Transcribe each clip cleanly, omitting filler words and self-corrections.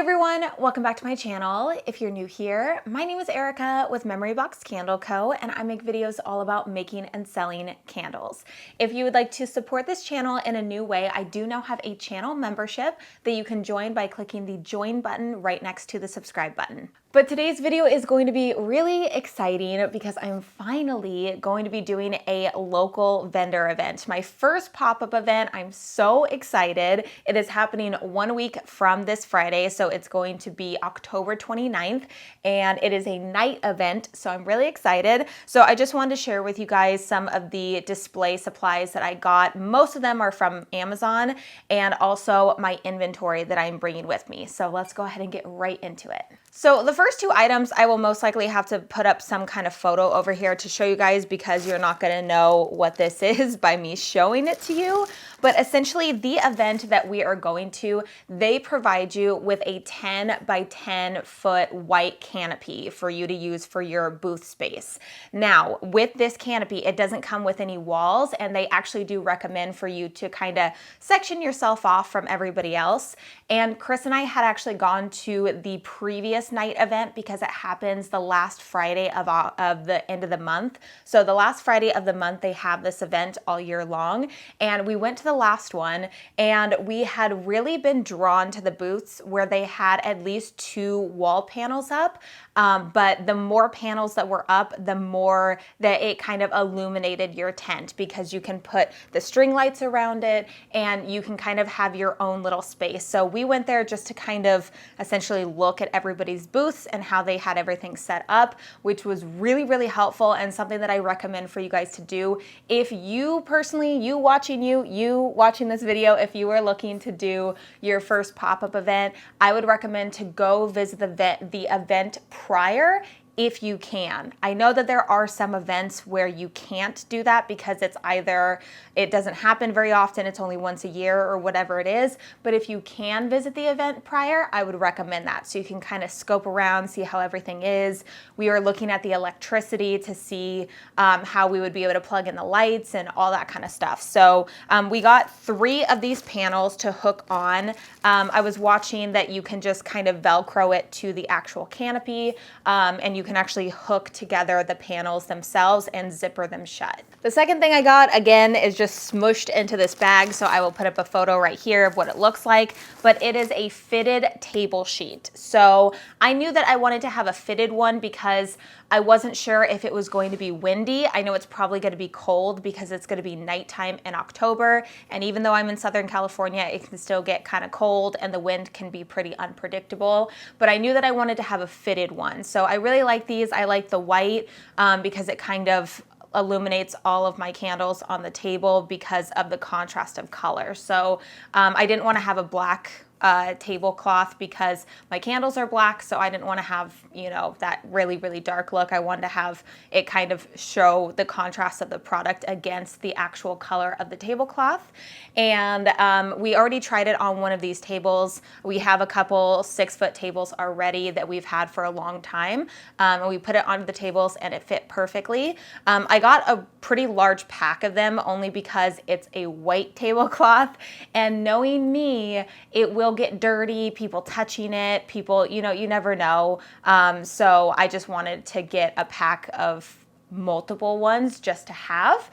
everyone, welcome back to my channel. If you're new here, my name is Erica with Memory Box Candle Co. and I make videos all about making and selling candles. If you would like to support this channel in a new way, I do now have a channel membership that you can join by clicking the join button right next to the subscribe button. But today's video is going to be really exciting because I'm finally going to be doing a local vendor event. My first pop-up event. I'm so excited. It is happening 1 week from this Friday, so it's going to be October 29th, and it is a night event, so I'm really excited. So I just wanted to share with you guys some of the display supplies that I got. Most of them are from Amazon, and also my inventory that I'm bringing with me. So let's go ahead and get right into it. So the first two items, I will most likely have to put up some kind of photo over here to show you guys because you're not gonna know what this is by me showing it to you. But essentially the event that we are going to, they provide you with a 10 by 10 foot white canopy for you to use for your booth space. Now, with this canopy, it doesn't come with any walls, and they actually do recommend for you to kind of section yourself off from everybody else. And Chris and I had actually gone to the previous night event because it happens the last Friday of the end of the month. So the last Friday of the month, they have this event all year long. And we went to the last one, and we had really been drawn to the booths where they had at least 2 wall panels up. But the more panels that were up, the more that it kind of illuminated your tent because you can put the string lights around it and you can kind of have your own little space. So we went there just to kind of essentially look at everybody's booths and how they had everything set up, which was really, really helpful and something that I recommend for you guys to do. If you personally, you watching this video, if you are looking to do your first pop-up event, I would recommend to go visit the event prior if you can. I know that there are some events where you can't do that because it's either, it doesn't happen very often, it's only once a year or whatever it is, but if you can visit the event prior, I would recommend that so you can kind of scope around, see how everything is. We are looking at the electricity to see how we would be able to plug in the lights and all that kind of stuff. So we got 3 of these panels to hook on. I was watching that you can just kind of Velcro it to the actual canopy, and you can actually hook together the panels themselves and zipper them shut. The second thing I got, again, is just smushed into this bag, so I will put up a photo right here of what it looks like, but it is a fitted table sheet. So I knew that I wanted to have a fitted one because I wasn't sure if it was going to be windy. I know it's probably going to be cold because it's going to be nighttime in October, and even though I'm in Southern California, it can still get kind of cold and the wind can be pretty unpredictable, but I knew that I wanted to have a fitted one. So I really like these. I like the white because it kind of illuminates all of my candles on the table because of the contrast of color. So I didn't want to have a black tablecloth because my candles are black, so I didn't want to have, you know, that really, really dark look. I wanted to have it kind of show the contrast of the product against the actual color of the tablecloth. And we already tried it on one of these tables. We have a couple 6-foot tables already that we've had for a long time. And we put it onto the tables and it fit perfectly. I got a pretty large pack of them only because it's a white tablecloth, and knowing me, it will get dirty, people touching it, people, you know, you never know. So I just wanted to get a pack of multiple ones just to have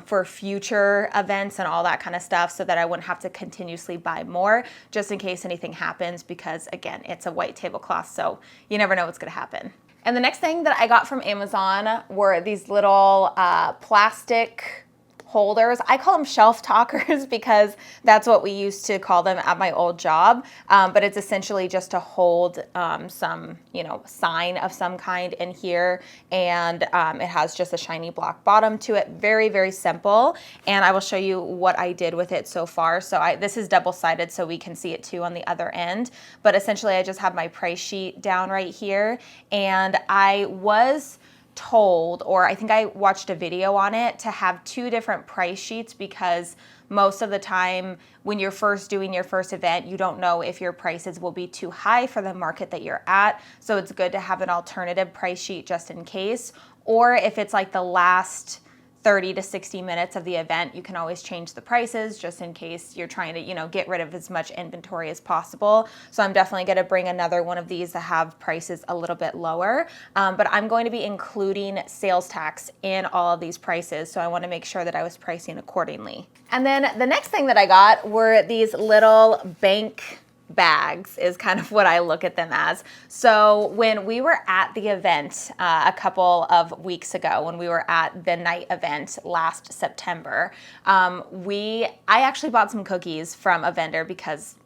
for future events and all that kind of stuff so that I wouldn't have to continuously buy more just in case anything happens because, again, it's a white tablecloth, so you never know what's going to happen. And the next thing that I got from Amazon were these little plastic holders. I call them shelf talkers because that's what we used to call them at my old job. But it's essentially just to hold some, you know, sign of some kind in here. And it has just a shiny black bottom to it. Very, very simple. And I will show you what I did with it so far. So this is double-sided so we can see it too on the other end. But essentially I just have my price sheet down right here. And I was told, or I think I watched a video on it, to have 2 different price sheets because most of the time when you're first doing your first event, you don't know if your prices will be too high for the market that you're at. So it's good to have an alternative price sheet just in case. Or if it's like the last 30 to 60 minutes of the event, you can always change the prices just in case you're trying to, get rid of as much inventory as possible. So I'm definitely going to bring another one of these that have prices a little bit lower. But I'm going to be including sales tax in all of these prices. So I want to make sure that I was pricing accordingly. And then the next thing that I got were these little bank bags, is kind of what I look at them as. So when we were at the event a couple of weeks ago, when we were at the night event last September, I actually bought some cookies from a vendor because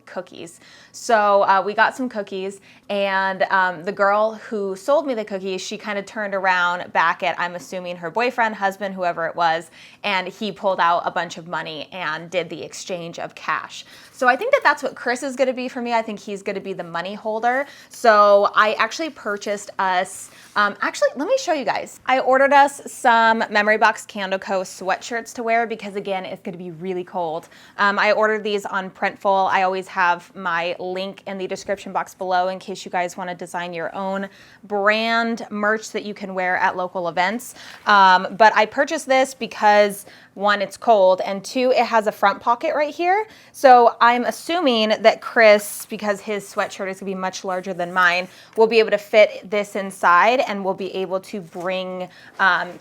cookies. So we got some cookies, and the girl who sold me the cookies, she kind of turned around back at, I'm assuming, her boyfriend, husband, whoever it was, and he pulled out a bunch of money and did the exchange of cash. So I think that that's what Chris is going to be for me. I think he's going to be the money holder. So I actually purchased us, actually, let me show you guys. I ordered us some Memory Box Candle Co. sweatshirts to wear because, again, it's going to be really cold. I ordered these on Printful. I always have my link in the description box below in case you guys want to design your own brand merch that you can wear at local events. But I purchased this because, one, it's cold, and two, it has a front pocket right here. So I'm assuming that Chris, because his sweatshirt is gonna be much larger than mine, will be able to fit this inside and will be able to bring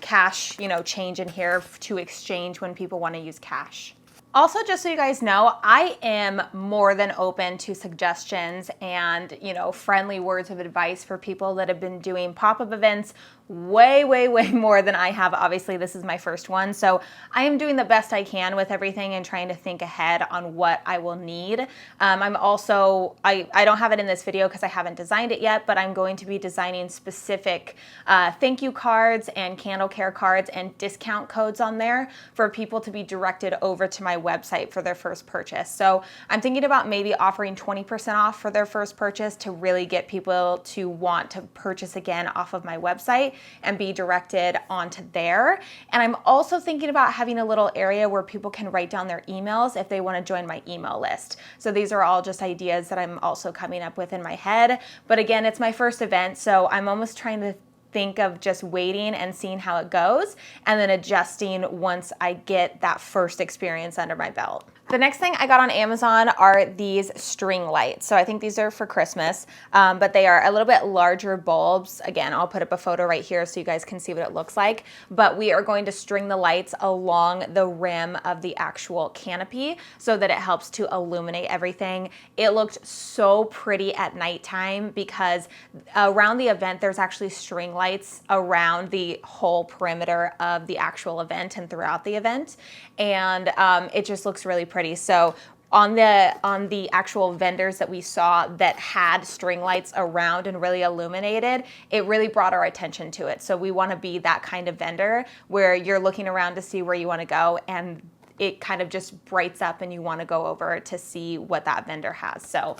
cash, change in here to exchange when people wanna use cash. Also, just so you guys know, I am more than open to suggestions and, friendly words of advice for people that have been doing pop-up events way more than I have. Obviously, this is my first one, so I am doing the best I can with everything and trying to think ahead on what I will need. I'm also, I don't have it in this video because I haven't designed it yet, but I'm going to be designing specific thank you cards and candle care cards and discount codes on there for people to be directed over to my website for their first purchase. So I'm thinking about maybe offering 20% off for their first purchase to really get people to want to purchase again off of my website and be directed onto there. And I'm also thinking about having a little area where people can write down their emails if they want to join my email list. So these are all just ideas that I'm also coming up with in my head. But again, it's my first event, so I'm almost trying to think of just waiting and seeing how it goes and then adjusting once I get that first experience under my belt. The next thing I got on Amazon are these string lights. So I think these are for Christmas, but they are a little bit larger bulbs. Again, I'll put up a photo right here so you guys can see what it looks like. But we are going to string the lights along the rim of the actual canopy so that it helps to illuminate everything. It looked so pretty at nighttime because around the event, there's actually string lights around the whole perimeter of the actual event and throughout the event. And it just looks really pretty. So on the actual vendors that we saw that had string lights around and really illuminated, it really brought our attention to it. So we want to be that kind of vendor where you're looking around to see where you want to go and it kind of just brights up and you want to go over to see what that vendor has. So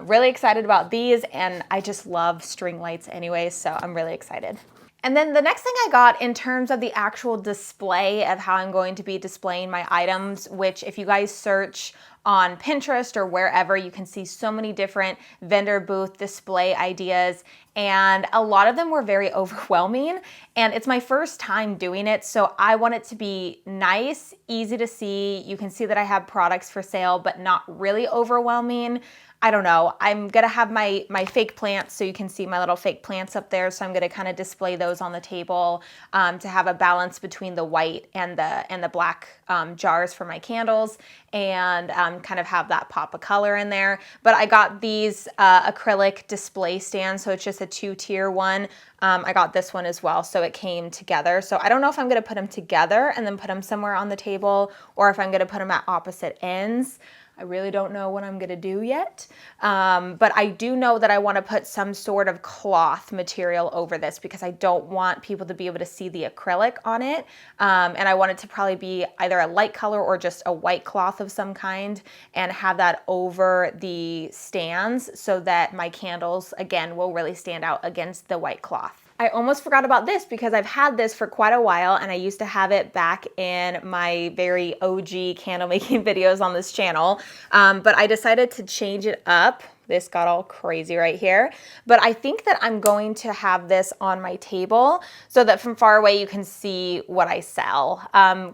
really excited about these, and I just love string lights anyway, so I'm really excited. And then the next thing I got in terms of the actual display of how I'm going to be displaying my items, which if you guys search on Pinterest or wherever, you can see so many different vendor booth display ideas, and a lot of them were very overwhelming, and it's my first time doing it, so I want it to be nice, easy to see. You can see that I have products for sale, but not really overwhelming. I don't know. I'm gonna have my fake plants, so you can see my little fake plants up there. So I'm gonna kind of display those on the table to have a balance between the white and the black jars for my candles, and kind of have that pop of color in there. But I got these acrylic display stands, so it's just a 2-tier one. I got this one as well, so it came together. So I don't know if I'm gonna put them together and then put them somewhere on the table, or if I'm gonna put them at opposite ends. I really don't know what I'm gonna do yet, but I do know that I wanna put some sort of cloth material over this because I don't want people to be able to see the acrylic on it, and I want it to probably be either a light color or just a white cloth of some kind, and have that over the stands so that my candles, again, will really stand out against the white cloth. I almost forgot about this because I've had this for quite a while, and I used to have it back in my very OG candle making videos on this channel, but I decided to change it up this got all crazy right here. But I think that I'm going to have this on my table so that from far away you can see what I sell.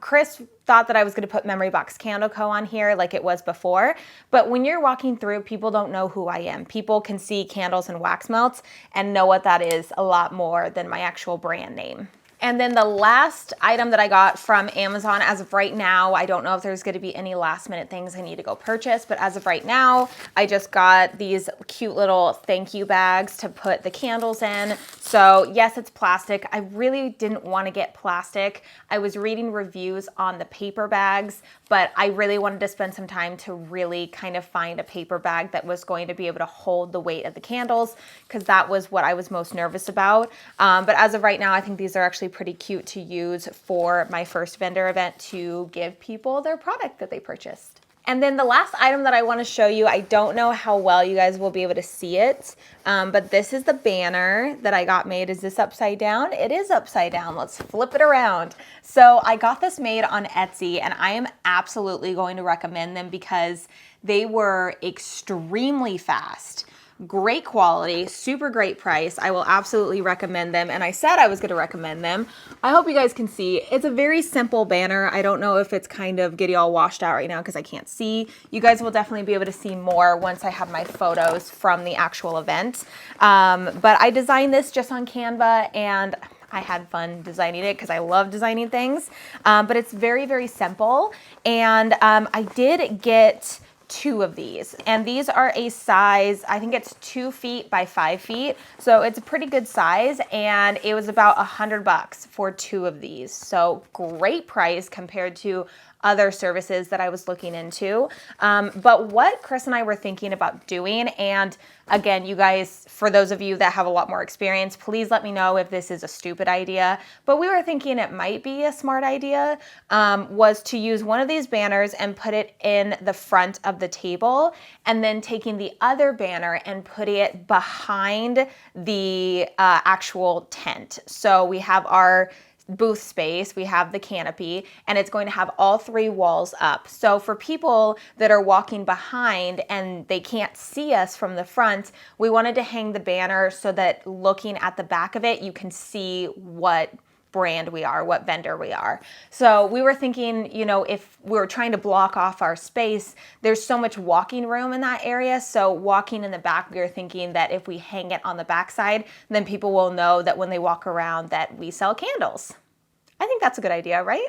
Chris thought that I was going to put Memory Box Candle Co. on here like it was before, but when you're walking through, people don't know who I am. People can see candles and wax melts and know what that is a lot more than my actual brand name. And then the last item that I got from Amazon as of right now, I don't know if there's going to be any last minute things I need to go purchase, but as of right now, I just got these cute little thank you bags to put the candles in. So yes, it's plastic. I really didn't want to get plastic. I was reading reviews on the paper bags, but I really wanted to spend some time to really kind of find a paper bag that was going to be able to hold the weight of the candles, because that was what I was most nervous about. But as of right now, I think these are actually pretty cute to use for my first vendor event to give people their product that they purchased. And then the last item that I want to show you, I don't know how well you guys will be able to see it, but this is the banner that I got made. Is this upside down? It is upside down. Let's flip it around. So I got this made on Etsy, and I am absolutely going to recommend them because they were extremely fast. Great quality, super great price. I will absolutely recommend them. And I said I was going to recommend them. I hope you guys can see. It's a very simple banner. I don't know if it's kind of getting all washed out right now because I can't see. You guys will definitely be able to see more once I have my photos from the actual event. But I designed this just on Canva, and I had fun designing it because I love designing things. But it's very, very simple. And I did get 2 of these, and these are a size, I think it's 2 feet by 5 feet, so it's a pretty good size, and it was about $100 for 2 of these. So great price compared to other services that I was looking into. But what Chris and I were thinking about doing, and again, you guys, for those of you that have a lot more experience, please let me know if this is a stupid idea, but we were thinking it might be a smart idea, was to use one of these banners and put it in the front of the table, and then taking the other banner and putting it behind the actual tent. So we have our booth space, we have the canopy, and it's going to have all 3 walls up. So for people that are walking behind and they can't see us from the front, we wanted to hang the banner so that looking at the back of it, you can see what brand we are, what vendor we are. So we were thinking, you know, if we were trying to block off our space, there's so much walking room in that area. So walking in the back, we were thinking that if we hang it on the backside, then people will know that when they walk around that we sell candles. I think that's a good idea, right?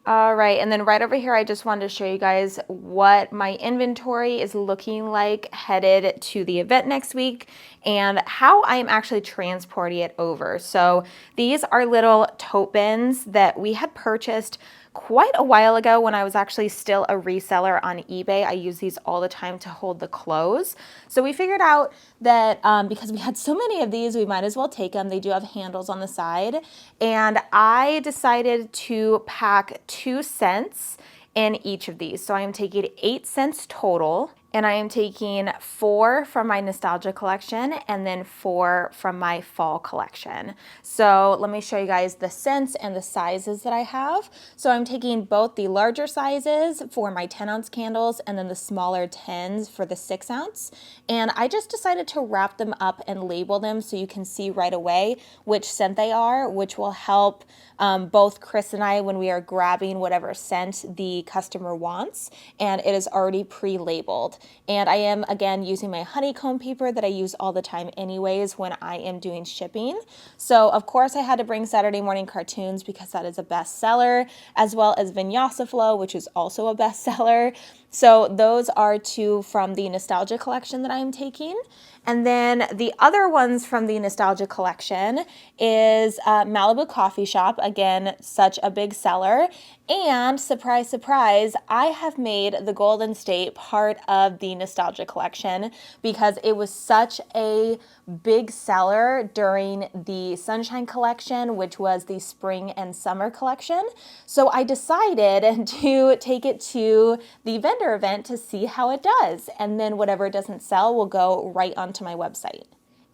All right, and then right over here, I just wanted to show you guys what my inventory is looking like headed to the event next week and how I am actually transporting it over. So these are little tote bins that we had purchased quite a while ago when I was actually still a reseller on eBay. I use these all the time to hold the clothes. So we figured out that because we had so many of these, we might as well take them. They do have handles on the side. And I decided to pack 2 cents in each of these. So I am taking 8 cents total. And I am taking 4 from my nostalgia collection and then 4 from my fall collection. So let me show you guys the scents and the sizes that I have. So I'm taking both the larger sizes for my 10-ounce candles and then the smaller 10s for the 6-ounce. And I just decided to wrap them up and label them so you can see right away which scent they are, which will help both Chris and I when we are grabbing whatever scent the customer wants. And it is already pre-labeled. And I am, again, using my honeycomb paper that I use all the time anyways when I am doing shipping. So, of course, I had to bring Saturday Morning Cartoons because that is a bestseller, as well as Vinyasa Flow, which is also a bestseller. So those are 2 from the Nostalgia collection that I am taking. And then the other ones from the Nostalgia collection is Malibu Coffee Shop. Again, such a big seller. And surprise, surprise, I have made the Golden State part of the Nostalgia collection because it was such a big seller during the Sunshine collection, which was the spring and summer collection. So I decided to take it to the vendor event to see how it does. And then whatever doesn't sell will go right onto my website.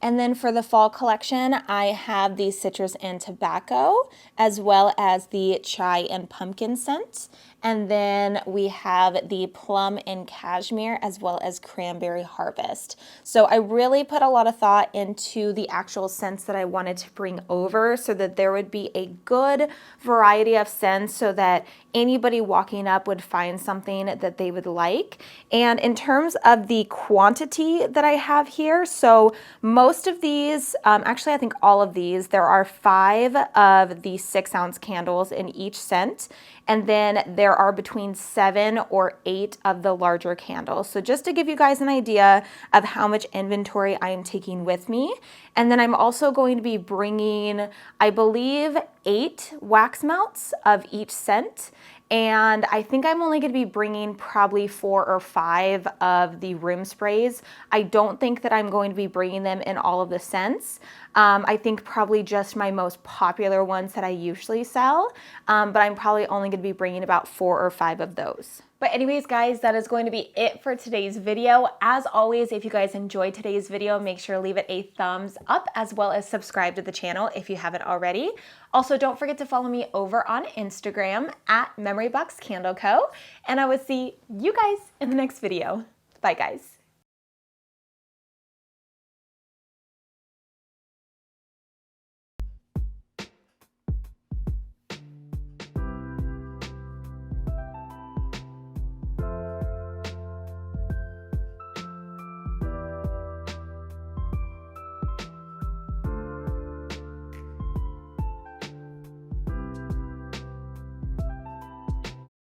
And then for the fall collection, I have the citrus and tobacco, as well as the chai and pumpkin scent. And then we have the plum and cashmere as well as cranberry harvest. So I really put a lot of thought into the actual scents that I wanted to bring over so that there would be a good variety of scents so that anybody walking up would find something that they would like. And in terms of the quantity that I have here, so most of these, actually I think all of these, there are 5 of the 6-ounce candles in each scent. And then there are between 7 or 8 of the larger candles. So just to give you guys an idea of how much inventory I am taking with me. And then I'm also going to be bringing, I believe, 8 wax melts of each scent. And I think I'm only going to be bringing probably 4 or 5 of the room sprays. I don't think that I'm going to be bringing them in all of the scents. I think probably just my most popular ones that I usually sell, but I'm probably only going to be bringing about 4 or 5 of those. But anyways, guys, that is going to be it for today's video. As always, if you guys enjoyed today's video, make sure to leave it a thumbs up as well as subscribe to the channel if you haven't already. Also, don't forget to follow me over on Instagram at MemoryBoxCandleCo, and I will see you guys in the next video. Bye, guys.